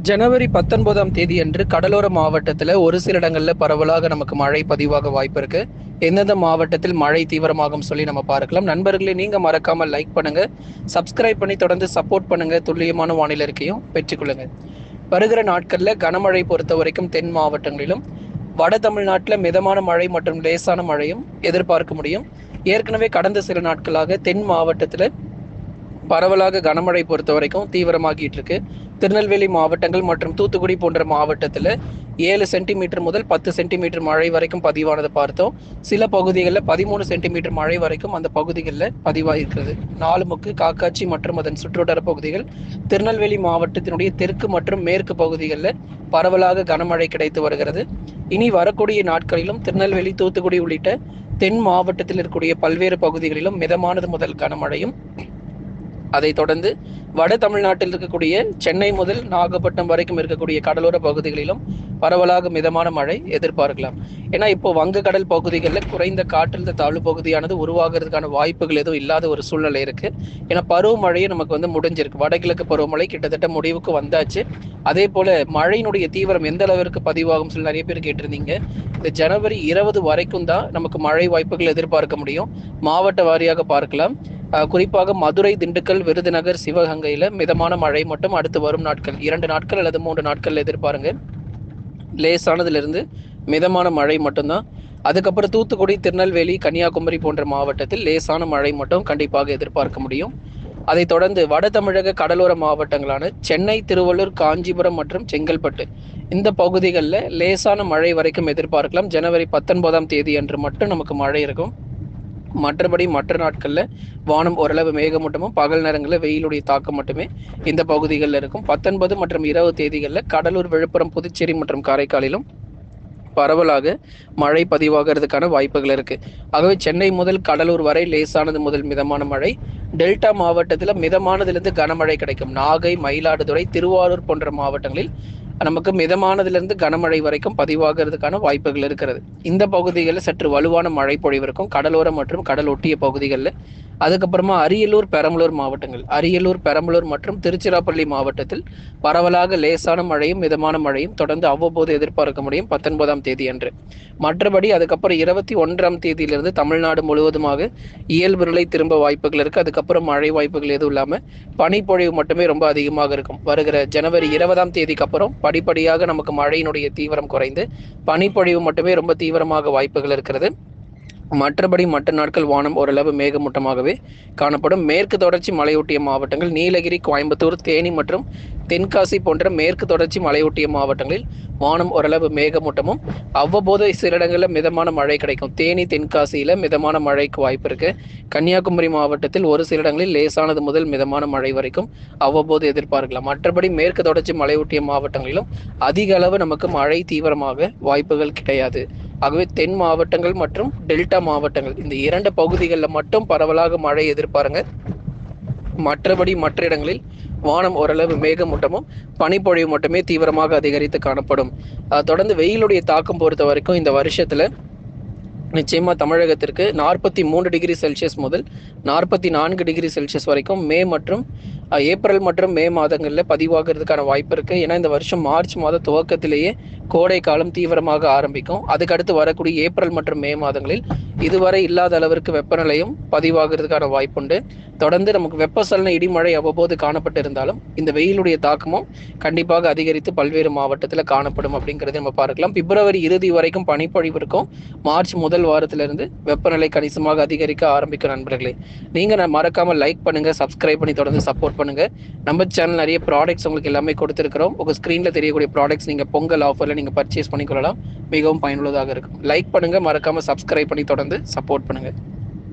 ஜனவரி 19ஆம் தேதி அன்று கடலோர மாவட்டத்தில் ஒரு சில இடங்களில் பரவலாக நமக்கு மழை பதிவாக வாய்ப்பு இருக்கு. எந்தெந்த மாவட்டத்தில் மழை தீவிரமாகும் சொல்லி நம்ம பார்க்கலாம். நண்பர்களே, நீங்க மறக்காம லைக் பண்ணுங்க, சப்ஸ்கிரைப் பண்ணி தொடர்ந்து சப்போர்ட் பண்ணுங்க. துல்லியமான வானிலை இருக்கையும் பெற்றுக்கொள்ளுங்க. வருகிற நாட்களில் கனமழை பொறுத்த வரைக்கும் தென் மாவட்டங்களிலும், வட தமிழ்நாட்டில் மிதமான மழை மற்றும் லேசான மழையும் எதிர்பார்க்க முடியும். ஏற்கனவே கடந்த சில நாட்களாக தென் மாவட்டத்தில் பரவலாக கனமழை பொறுத்த வரைக்கும் தீவிரமாகிட்டு இருக்கு. திருநெல்வேலி மாவட்டங்கள் மற்றும் தூத்துக்குடி போன்ற மாவட்டத்தில் 7 சென்டிமீட்டர் முதல் 10 சென்டிமீட்டர் மழை வரைக்கும் பதிவானதை பார்த்தோம். சில பகுதிகளில் 13 சென்டிமீட்டர் மழை வரைக்கும் அந்த பகுதிகளில் பதிவாகிருக்கிறது. நாலுமுக்கு, காக்காட்சி மற்றும் அதன் சுற்றுவட்டார பகுதிகள், திருநெல்வேலி மாவட்டத்தினுடைய தெற்கு மற்றும் மேற்கு பகுதிகளில் பரவலாக கனமழை கிடைத்து வருகிறது. இனி வரக்கூடிய நாட்களிலும் திருநெல்வேலி, தூத்துக்குடி உள்ளிட்ட தென் மாவட்டத்தில் இருக்கக்கூடிய பல்வேறு பகுதிகளிலும் மிதமானது முதல் கனமழையும், அதைத் தொடர்ந்து வட தமிழ்நாட்டில் இருக்கக்கூடிய சென்னை முதல் நாகப்பட்டினம் வரைக்கும் இருக்கக்கூடிய கடலோர பகுதிகளிலும் பரவலாக மிதமான மழை எதிர்பார்க்கலாம். ஏன்னா இப்போ வங்கக்கடல் பகுதிகளில் குறைந்த காற்றழுத்த தாழ்வு பகுதியானது உருவாகிறதுக்கான வாய்ப்புகள் எதுவும் இல்லாத ஒரு சூழ்நிலை இருக்கு. ஏன்னா பருவமழையே நமக்கு முடிஞ்சிருக்கு. வடகிழக்கு பருவமழை கிட்டத்தட்ட முடிவுக்கு வந்தாச்சு. அதே போல மழையினுடைய தீவிரம் எந்த அளவிற்கு பதிவாகும் சொல்லி நிறைய பேர் கேட்டிருந்தீங்க. இந்த ஜனவரி 20 வரைக்கும் தான் நமக்கு மழை வாய்ப்புகள் எதிர்பார்க்க முடியும். மாவட்ட வாரியாக பார்க்கலாம். குறிப்பாக மதுரை, திண்டுக்கல், விருதுநகர், சிவகங்கையில் மிதமான மழை மட்டும் அடுத்து வரும் நாட்கள் 2 நாட்கள் அல்லது 3 நாட்கள் எதிர்பாருங்க. லேசானதிலிருந்து மிதமான மழை மட்டும்தான். அதுக்கப்புறம் தூத்துக்குடி, திருநெல்வேலி, கன்னியாகுமரி போன்ற மாவட்டத்தில் லேசான மழை மட்டும் கண்டிப்பாக எதிர்பார்க்க முடியும். அதைத் தொடர்ந்து வட தமிழக கடலோர மாவட்டங்களான சென்னை, திருவள்ளூர், காஞ்சிபுரம் மற்றும் செங்கல்பட்டு இந்த பகுதிகளில் லேசான மழை வரைக்கும் எதிர்பார்க்கலாம். ஜனவரி 19ஆம் தேதி அன்று மட்டும் நமக்கு மழை இருக்கும். மற்றபடி மற்ற நாட்களில் வானம் ஓரளவு மேகமூட்டமும், பகல் நேரங்களில் வெயிலுடைய தாக்கம் மட்டுமே இந்த பகுதிகளில் இருக்கும். 19 மற்றும் 20 தேதிகளில் கடலூர், விழுப்புரம், புதுச்சேரி மற்றும் காரைக்காலிலும் பரவலாக மழை பதிவாகிறதுக்கான வாய்ப்புகள் இருக்கு. ஆகவே சென்னை முதல் கடலூர் வரை லேசானது முதல் மிதமான மழை. டெல்டா மாவட்டத்தில் மிதமானதிலிருந்து கனமழை கிடைக்கும். நாகை, மயிலாடுதுறை, திருவாரூர் போன்ற மாவட்டங்களில் நமக்கு மிதமானதிலிருந்து கனமழை வரைக்கும் பதிவாகிறதுக்கான வாய்ப்புகள் இருக்கிறது. இந்த பகுதிகளில் சற்று வலுவான மழை பொழிவு இருக்கும், கடலோரம் மற்றும் கடல் ஒட்டிய பகுதிகளில். அதுக்கப்புறமா அரியலூர், பெரம்பலூர் மாவட்டங்கள், அரியலூர், பெரம்பலூர் மற்றும் திருச்சிராப்பள்ளி மாவட்டத்தில் பரவலாக லேசான மழையும் மிதமான மழையும் தொடர்ந்து அவ்வப்போது எதிர்பார்க்க முடியும் 19ஆம் தேதி அன்று. மற்றபடி அதுக்கப்புறம் 21ஆம் தேதியிலிருந்து தமிழ்நாடு முழுவதுமாக இயல்பு நிலை திரும்ப வாய்ப்புகள் இருக்கு. அதுக்கப்புறம் மழை வாய்ப்புகள் எதுவும் இல்லாமல் பனிப்பொழிவு மட்டுமே ரொம்ப அதிகமாக இருக்கும். வருகிற ஜனவரி 20ஆம் தேதிக்கு அப்புறம் படிப்படியாக நமக்கு மழையினுடைய தீவிரம் குறைந்து பனிப்பொழிவு மட்டுமே ரொம்ப தீவிரமாக வாய்ப்புகள் இருக்கிறது. மற்றபடி மற்ற நாட்கள் வானம் ஓரளவு மேகமூட்டமாகவே காணப்படும். மேற்கு தொடர்ச்சி மலையொட்டிய மாவட்டங்கள் நீலகிரி, கோயம்புத்தூர், தேனி மற்றும் தென்காசி போன்ற மேற்கு தொடர்ச்சி மலையொட்டிய மாவட்டங்களில் வானம் ஓரளவு மேகமூட்டமும் அவ்வப்போது சில இடங்களில் மிதமான மழை கிடைக்கும். தேனி, தென்காசியில் மிதமான மழைக்கு வாய்ப்பு இருக்கு. கன்னியாகுமரி மாவட்டத்தில் ஒரு சில இடங்களில் லேசானது முதல் மிதமான மழை வரைக்கும் அவ்வப்போது எதிர்பார்க்கலாம். மற்றபடி மேற்கு தொடர்ச்சி மலையொட்டிய மாவட்டங்களிலும் அதிக அளவு நமக்கு மழை தீவிரமாக வாய்ப்புகள் கிடையாது. ஆகவே தென் மாவட்டங்கள் மற்றும் டெல்டா மாவட்டங்கள் இந்த 2 பகுதிகளில் மட்டும் பரவலாக மழை எதிர்பாருங்க. மற்றபடி மற்ற இடங்களில் வானம் ஓரளவு மேகமூட்டமும் பனிப்பொழிவு மட்டுமே தீவிரமாக அதிகரித்து காணப்படும். தொடர்ந்து வெயிலுடைய தாக்கம் பொறுத்த வரைக்கும் இந்த வருஷத்துல நிச்சயமா தமிழகத்திற்கு 43 டிகிரி செல்சியஸ் முதல் 44 டிகிரி செல்சியஸ் வரைக்கும் மே மற்றும் ஏப்ரல் மற்றும் மே மாதங்களில் பதிவாகிறதுக்கான வாய்ப்பு இருக்குது. ஏன்னா இந்த வருஷம் மார்ச் மாத துவக்கத்திலேயே கோடை காலம் தீவிரமாக ஆரம்பிக்கும். அதுக்கடுத்து வரக்கூடிய ஏப்ரல் மற்றும் மே மாதங்களில் இதுவரை இல்லாத அளவிற்கு வெப்பநிலையும் பதிவாகிறதுக்கான வாய்ப்புண்டு. தொடர்ந்து நமக்கு வெப்பசலன இடிமழை அவ்வப்போது காணப்பட்டு இருந்தாலும் இந்த வெயிலுடைய தாக்கமும் கண்டிப்பாக அதிகரித்து பல்வேறு மாவட்டத்தில் காணப்படும் அப்படிங்கிறத நம்ம பார்க்கலாம். பிப்ரவரி இறுதி வரைக்கும் பனிப்பொழிவு இருக்கும். மார்ச் முதல் வாரத்திலிருந்து வெப்பநிலை கணிசமாக அதிகரிக்க ஆரம்பிக்கும். நண்பர்களே, நீங்கள் மறக்காமல் லைக் பண்ணுங்க, சப்ஸ்கிரைப் பண்ணி தொடர்ந்து சப்போர்ட் பண்ணுங்க. நம்ம சேனல் நிறைய ப்ராடக்ட்ஸ் உங்களுக்கு எல்லாமே கொடுத்துருக்கிறோம். உங்கள் ஸ்க்ரீனில் தெரியக்கூடிய ப்ராடக்ட்ஸ் நீங்கள் பொங்கல் ஆஃபரில் நீங்கள் பர்ச்சேஸ் பண்ணிக்கொள்ளலாம். மிகவும் பயனுள்ளதாக இருக்கும். லைக் பண்ணுங்க, மறக்காமல் சப்ஸ்கிரைப் பண்ணி தொடர்ந்து சப்போர்ட் பண்ணுங்க.